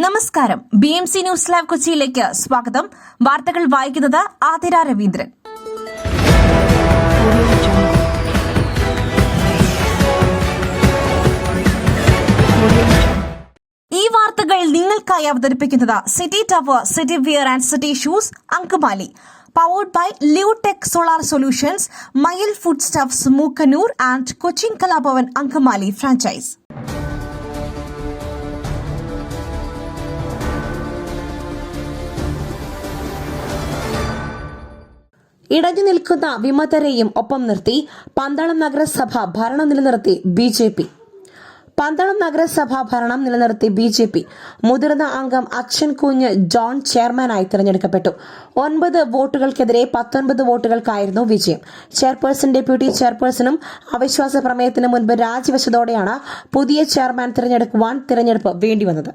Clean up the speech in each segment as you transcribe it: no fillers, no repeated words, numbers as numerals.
നമസ്കാരം. BMC news live കൊച്ചിയിലേക്ക് സ്വാഗതം. വാർത്തകൾ വായിക്കുന്നത് ആതിര രവീന്ദ്രൻ. ഈ വാർത്തകൾ നിങ്ങൾക്കായി അവതരിപ്പിക്കുന്നത് city tower, city wear and city shoes, Angamaly. Powered by Liutech Solar Solutions, Mayil Foodstuffs, Mookanur and Cochin Kalabavan Ankamali franchise. ഇടഞ്ഞു നിൽക്കുന്ന വിമതരെയും ഒപ്പം നിർത്തി പന്തളം നഗരസഭ ഭരണം നിലനിർത്തി BJP. പന്തളം നഗരസഭ ഭരണം നിലനിർത്തി BJP. മുതിർന്ന അംഗം അച്ഛൻ കുഞ്ഞ് ജോൺ ചെയർമാനായി തിരഞ്ഞെടുക്കപ്പെട്ടു. 9 വോട്ടുകൾക്കെതിരെ 19 വോട്ടുകൾക്കായിരുന്നു വിജയം. ചെയർപേഴ്സൺ, ഡെപ്യൂട്ടി ചെയർപേഴ്സണും അവിശ്വാസ പ്രമേയത്തിന് മുൻപ് രാജിവെച്ചതോടെയാണ് പുതിയ ചെയർമാൻ തിരഞ്ഞെടുക്കുവാൻ തിരഞ്ഞെടുപ്പ് വേണ്ടിവന്നത്.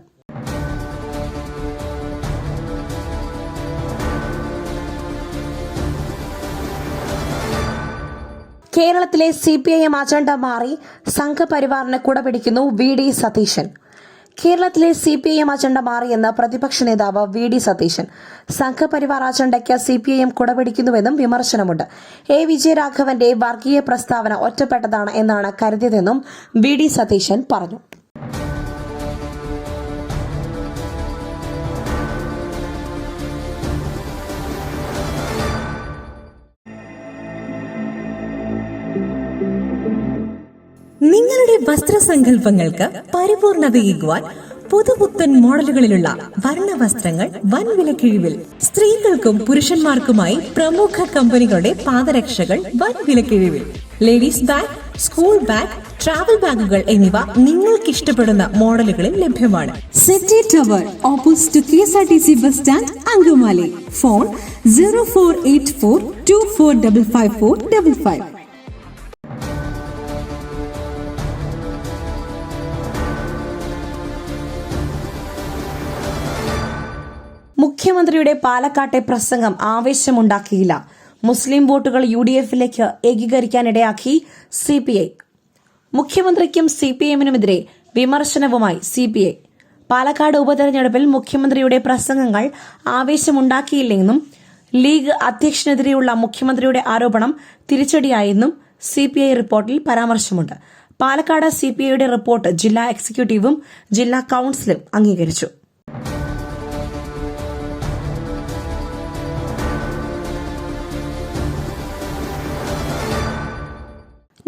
കേരളത്തിലെ CPIM അജണ്ട മാറി സംഘപരിവാറിന് കുടപിടിക്കുന്നു VD സതീശൻ. കേരളത്തിലെ CPIM അജണ്ട മാറിയെന്ന് പ്രതിപക്ഷ നേതാവ് VD സതീശൻ. സംഘപരിവാർ അജണ്ടയ്ക്ക് CPIM കുടപിടിക്കുന്നുവെന്നും വിമർശനമുണ്ട്. വിജയരാഘവന്റെ വർഗീയ പ്രസ്താവന ഒറ്റപ്പെട്ടതാണ് എന്നാണ് കരുതിയതെന്നും VD സതീശൻ പറഞ്ഞു. നിങ്ങളുടെ വസ്ത്രസങ്കല്പങ്ങൾക്ക് പരിപൂർണതയേകുവാൻ പുതുപുത്തൻ മോഡലുകളിലുള്ള വർണ്ണവസ്ത്രങ്ങൾ വൻ വിലക്കിഴിവിൽ. സ്ത്രീകൾക്കും പുരുഷന്മാർക്കുമായി പ്രമുഖ കമ്പനികളുടെ പാദരക്ഷകൾ വൻ വിലക്കിഴിവിൽ. Ladies bag, school bag, travel ബാഗുകൾ എന്നിവ നിങ്ങൾക്ക് ഇഷ്ടപ്പെടുന്ന മോഡലുകളിൽ ലഭ്യമാണ്. City tower, opposite KSRTC bus stand, Angamaly. Phone 0484245555. മുഖ്യമന്ത്രിയുടെ പാലക്കാട്ടെ പ്രസംഗം ആവേശമുണ്ടാക്കിയില്ല. മുസ്ലിം വോട്ടുകൾ UDFിലേക്ക് ഏകീകരിക്കാനിടയാക്കി CPI. മുഖ്യമന്ത്രിക്കും CPIMനുമെതിരെ വിമർശനവുമായി CPI. പാലക്കാട് ഉപതെരഞ്ഞെടുപ്പിൽ മുഖ്യമന്ത്രിയുടെ പ്രസംഗങ്ങൾ ആവേശമുണ്ടാക്കിയില്ലെന്നും ലീഗ് അധ്യക്ഷനെതിരെയുള്ള മുഖ്യമന്ത്രിയുടെ ആരോപണം തിരിച്ചടിയായെന്നും CPI റിപ്പോർട്ടിൽ പരാമർശമുണ്ട്. പാലക്കാട് CPIയുടെ റിപ്പോർട്ട് ജില്ലാ എക്സിക്യൂട്ടീവും ജില്ലാ കൌൺസിലും അംഗീകരിച്ചു.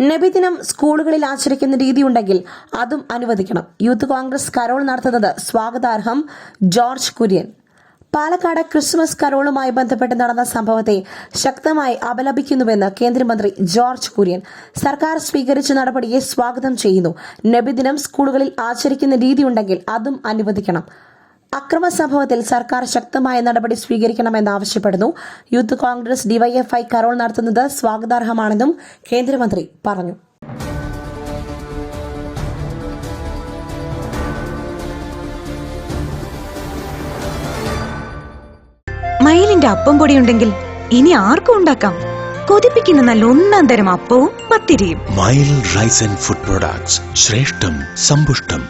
നബിദിനം സ്കൂളുകളിൽ ആചരിക്കുന്ന രീതിയുണ്ടെങ്കിൽ അതും അനുവദിക്കണം. യൂത്ത് കോൺഗ്രസ് കരോൾ നടത്തുന്നത് സ്വാഗതാർഹം. ജോർജ് കുര്യൻ. പാലക്കാട് ക്രിസ്മസ് കരോളുമായി ബന്ധപ്പെട്ട് നടന്ന സംഭവത്തെ ശക്തമായി അപലപിക്കുന്നുവെന്ന് കേന്ദ്രമന്ത്രി ജോർജ് കുര്യൻ. സർക്കാർ സ്വീകരിച്ച നടപടിയെ സ്വാഗതം ചെയ്യുന്നു. നബിദിനം സ്കൂളുകളിൽ ആചരിക്കുന്ന രീതിയുണ്ടെങ്കിൽ അതും അനുവദിക്കണം. അക്രമ സംഭവത്തിൽ സർക്കാർ ശക്തമായ നടപടി സ്വീകരിക്കണമെന്നാവശ്യപ്പെടുന്നു. യൂത്ത് കോൺഗ്രസ് DYFI കരോൾ നടത്തുന്നത് സ്വാഗതാർഹമാണെന്നും കേന്ദ്രമന്ത്രി പറഞ്ഞു. മയിലിന്റെ അപ്പം പൊടിയുണ്ടെങ്കിൽ ഇനി ആർക്കും ഉണ്ടാക്കാം. കൊതിപ്പിക്കുന്ന നല്ല ഒന്നാം തരം അപ്പവും പത്തിരിയും. മയിൽ റൈസ് ആൻഡ് ഫുഡ് പ്രൊഡക്ട്സ്, ശ്രേഷ്ഠം സമ്പുഷ്ടം.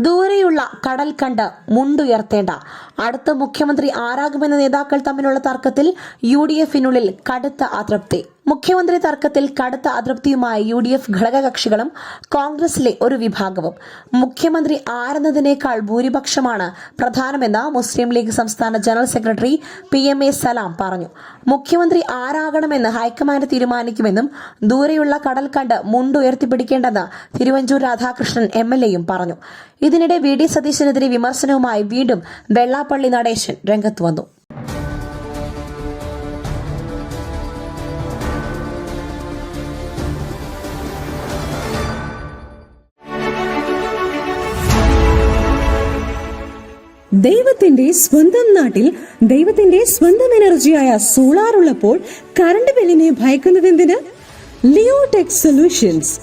ദൂരെയുള്ള കടൽ കണ്ട് മുണ്ടുയർത്തേണ്ട. അടുത്ത മുഖ്യമന്ത്രി ആരാകുമെന്ന നേതാക്കൾ തമ്മിലുള്ള തർക്കത്തിൽ UDFിനുള്ളിൽ കടുത്ത അതൃപ്തി. മുഖ്യമന്ത്രി തർക്കത്തിൽ കടുത്ത അതൃപ്തിയുമായി UDF ഘടകകക്ഷികളും കോൺഗ്രസിലെ ഒരു വിഭാഗവും. മുഖ്യമന്ത്രി ആരെന്നതിനേക്കാൾ ഭൂരിപക്ഷമാണ് പ്രധാനമെന്ന് മുസ്ലിം ലീഗ് സംസ്ഥാന ജനറൽ സെക്രട്ടറി PMA സലാം പറഞ്ഞു. മുഖ്യമന്ത്രി ആരാകണമെന്ന് ഹൈക്കമാൻഡ് തീരുമാനിക്കുമെന്നും ദൂരെയുള്ള കടൽ കണ്ട് മുണ്ടുയർത്തിപ്പിടിക്കേണ്ടെന്ന് തിരുവഞ്ചൂർ രാധാകൃഷ്ണൻ MLAയും പറഞ്ഞു. ഇതിനിടെ VD സതീശനെതിരെ വിമർശനവുമായി വീണ്ടും വെള്ളാപ്പള്ളി നടേശൻ രംഗത്ത് വന്നു. ദൈവത്തിന്റെ സ്വന്തം നാട്ടിൽ ദൈവത്തിന്റെ സ്വന്തം എനർജിയായ സോളാർ ഉള്ളപ്പോൾ കറണ്ട് ബില്ലിനെ ഭയക്കുന്നതെന്തിന്? Leotech solutions.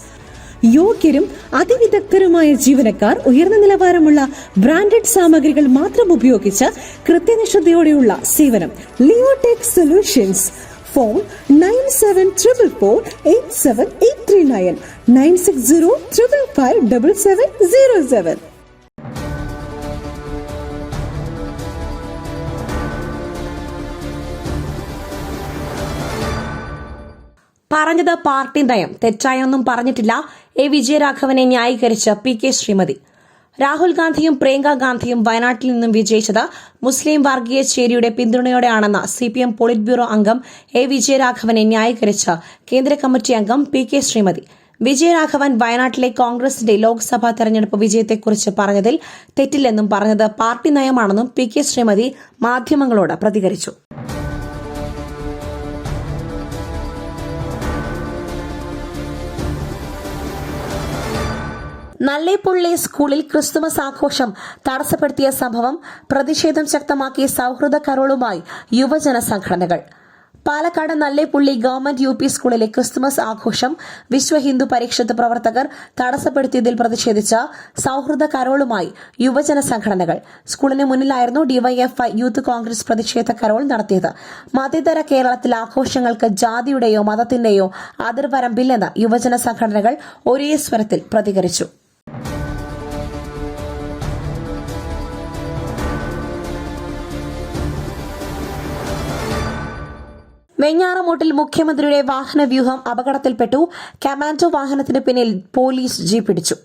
യോഗ്യരും അതിവിദഗ്ധരുമായ ജീവനക്കാർ ഉയർന്ന നിലവാരമുള്ള ബ്രാൻഡഡ് സാമഗ്രികൾ മാത്രം ഉപയോഗിച്ച് കൃത്യനിഷ്ഠതയോടെയുള്ള സേവനം. Leotech solutions. ഫോൺ 9744487839 9605557707. പറഞ്ഞത് പാർട്ടി നയം, തെറ്റായൊന്നും പറഞ്ഞിട്ടില്ല. എ വിജയരാഘവനെ ന്യായീകരിച്ച് PK ശ്രീമതി. രാഹുൽ ഗാന്ധിയും പ്രിയങ്ക ഗാന്ധിയും വയനാട്ടിൽ നിന്നും വിജയിച്ചത് മുസ്ലിം വർഗീയ ചേരിയുടെ പിന്തുണയോടെയാണെന്ന് CPM പോളിറ്റ് ബ്യൂറോ അംഗം എ വിജയരാഘവനെ ന്യായീകരിച്ച് കേന്ദ്ര കമ്മിറ്റി അംഗം PK ശ്രീമതി. വിജയരാഘവൻ വയനാട്ടിലെ കോൺഗ്രസിന്റെ ലോക്സഭാ തെരഞ്ഞെടുപ്പ് വിജയത്തെക്കുറിച്ച് പറഞ്ഞതിൽ തെറ്റില്ലെന്നും പറഞ്ഞത് പാർട്ടി നയമാണെന്നും PK ശ്രീമതി മാധ്യമങ്ങളോട് പ്രതികരിച്ചു. നല്ലേപ്പുള്ളി സ്കൂളിൽ ക്രിസ്തുമസ് ആഘോഷം തടസ്സപ്പെടുത്തിയ സംഭവം പ്രതിഷേധം ശക്തമാക്കി സൌഹൃദ കരോളുമായി യുവജന സംഘടനകൾ. പാലക്കാട് നല്ലേപ്പുള്ളി ഗവൺമെന്റ് UP സ്കൂളിലെ ക്രിസ്തുമസ് ആഘോഷം വിശ്വ ഹിന്ദു പരിഷത്ത് പ്രവർത്തകർ തടസ്സപ്പെടുത്തിയതിൽ പ്രതിഷേധിച്ച സൌഹൃദ കരോളുമായി യുവജന സംഘടനകൾ. സ്കൂളിന് മുന്നിലായിരുന്നു DYFI യൂത്ത് കോൺഗ്രസ് പ്രതിഷേധ കരോൾ നടത്തിയത്. മതേതര കേരളത്തിൽ ആഘോഷങ്ങൾക്ക് ജാതിയുടെയോ മതത്തിന്റെയോ അതിർവരമ്പില്ലെന്ന് യുവജന സംഘടനകൾ ഒരേ സ്വരത്തിൽ പ്രതികരിച്ചു. വെഞ്ഞാറമൂട്ടിൽ മുഖ്യമന്ത്രിയുടെ വാഹനവ്യൂഹം അപകടത്തിൽപ്പെട്ടു. കമാൻഡോ വാഹനത്തിന് പിന്നിൽ പോലീസ് ജീപ്പ് പിടിച്ചു.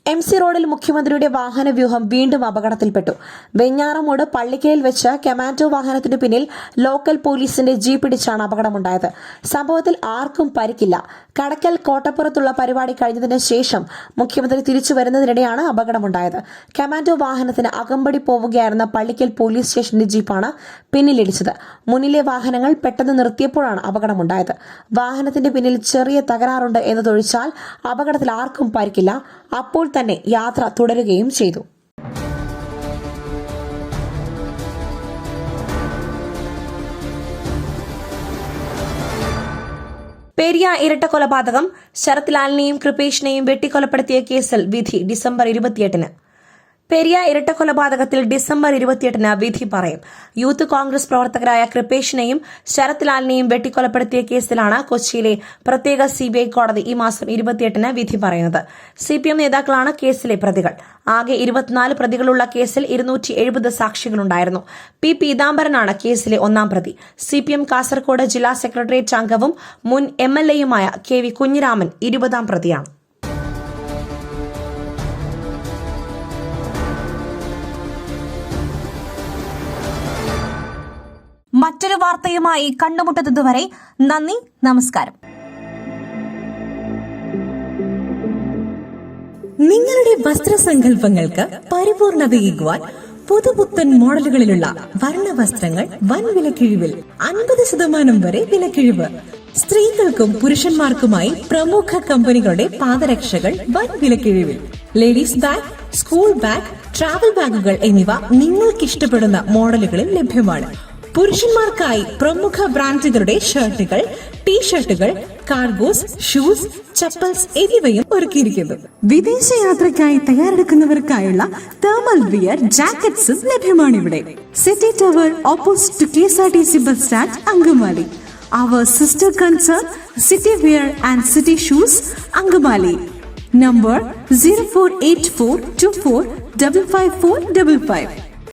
MC റോഡിൽ മുഖ്യമന്ത്രിയുടെ വാഹനവ്യൂഹം വീണ്ടും അപകടത്തിൽപ്പെട്ടു. വെഞ്ഞാറമൂട് പള്ളിക്കയിൽ വെച്ച് കമാൻഡോ വാഹനത്തിനു പിന്നിൽ ലോക്കൽ പോലീസിന്റെ ജീപ്പ് പിടിച്ചാണ് അപകടമുണ്ടായത്. സംഭവത്തിൽ ആർക്കും പരിക്കില്ല. കടക്കൽ കോട്ടപ്പുറത്തുള്ള പരിപാടി കഴിഞ്ഞതിന് ശേഷം മുഖ്യമന്ത്രി തിരിച്ചു വരുന്നതിനിടെയാണ് അപകടമുണ്ടായത്. കമാൻഡോ വാഹനത്തിന് അകമ്പടി പോവുകയായിരുന്ന പള്ളിക്കൽ പോലീസ് സ്റ്റേഷന്റെ ജീപ്പാണ് പിന്നിലിടിച്ചത്. മുന്നിലെ വാഹനങ്ങൾ പെട്ടെന്ന് നിർത്തിയപ്പോഴാണ് അപകടമുണ്ടായത്. വാഹനത്തിന്റെ പിന്നിൽ ചെറിയ തകരാറുണ്ട് എന്നതൊഴിച്ചാൽ അപകടത്തിൽ ആർക്കും പരിക്കില്ല. അപ്പോൾ തന്നെ യാത്ര തുടരുകയും ചെയ്തു. പെരിയ ഇരട്ടക്കൊലപാതകം. ശരത് ലാലിനെയും കൃപേഷിനെയും വെട്ടിക്കൊലപ്പെടുത്തിയ കേസിൽ വിധി ഡിസംബർ 28-ന്. പെരിയ ഇരട്ടക്കൊലപാതകത്തിൽ ഡിസംബർ 28-ന് വിധി പറയും. യൂത്ത് കോൺഗ്രസ് പ്രവർത്തകരായ കൃപേഷിനെയും ശരത് ലാലിനെയും വെട്ടിക്കൊലപ്പെടുത്തിയ കേസിലാണ് കൊച്ചിയിലെ പ്രത്യേക CBI കോടതി ഈ മാസം 28-ന് വിധി പറയുന്നത്. CPM നേതാക്കളാണ് കേസിലെ പ്രതികൾ. ആകെ 24 പ്രതികളുള്ള കേസിൽ 270 സാക്ഷികളുണ്ടായിരുന്നു. P. പീതാംബരനാണ് കേസിലെ ഒന്നാം പ്രതി. CPM കാസർകോട് ജില്ലാ സെക്രട്ടേറിയറ്റ് അംഗവും മുൻ MLAയുമായ KV കുഞ്ഞിരാമൻ 20-ാം പ്രതിയാണ്. മറ്റൊരു വാർത്തയുമായി കണ്ടുമുട്ടുന്നതുവരെ നന്ദി, നമസ്കാരം. നിങ്ങളുടെ വസ്ത്രസങ്കല്പങ്ങൾക്ക് പരിപൂർണതയേകുവാൻ പുതുപുത്തൻ മോഡലുകളിലുള്ള വർണ്ണ വസ്ത്രങ്ങൾ വൻ വിലക്കിഴിവിൽ 50% വരെ വിലക്കിഴിവ്. സ്ത്രീകൾക്കും പുരുഷന്മാർക്കുമായി പ്രമുഖ കമ്പനികളുടെ പാദരക്ഷകൾ വൻ വിലക്കിഴിവിൽ. Ladies bag, school bag, travel ബാഗുകൾ എന്നിവ നിങ്ങൾക്കിഷ്ടപ്പെടുന്ന മോഡലുകളിൽ ലഭ്യമാണ്. പുരുഷന്മാർക്കായി പ്രമുഖ ബ്രാൻഡുകളുടെ ഷർട്ടുകൾ, ടീഷർട്ടുകൾ, കാർഗോസ്, ഷൂസ്, ചപ്പൽസ് എന്നിവയും ഒരുക്കിയിരിക്കുന്നു. വിദേശയാത്രയ്ക്കായി തയ്യാറെടുക്കുന്നവർക്കായുള്ള തേർമൽ വിയർ, ജാക്കറ്റ്സും ലഭ്യമാണിവിടെ. City tower opposite to KSRTC bus stand, Angamaly. Our sister concern, City Wear and City Shoes, Angamali. Number 048424555455.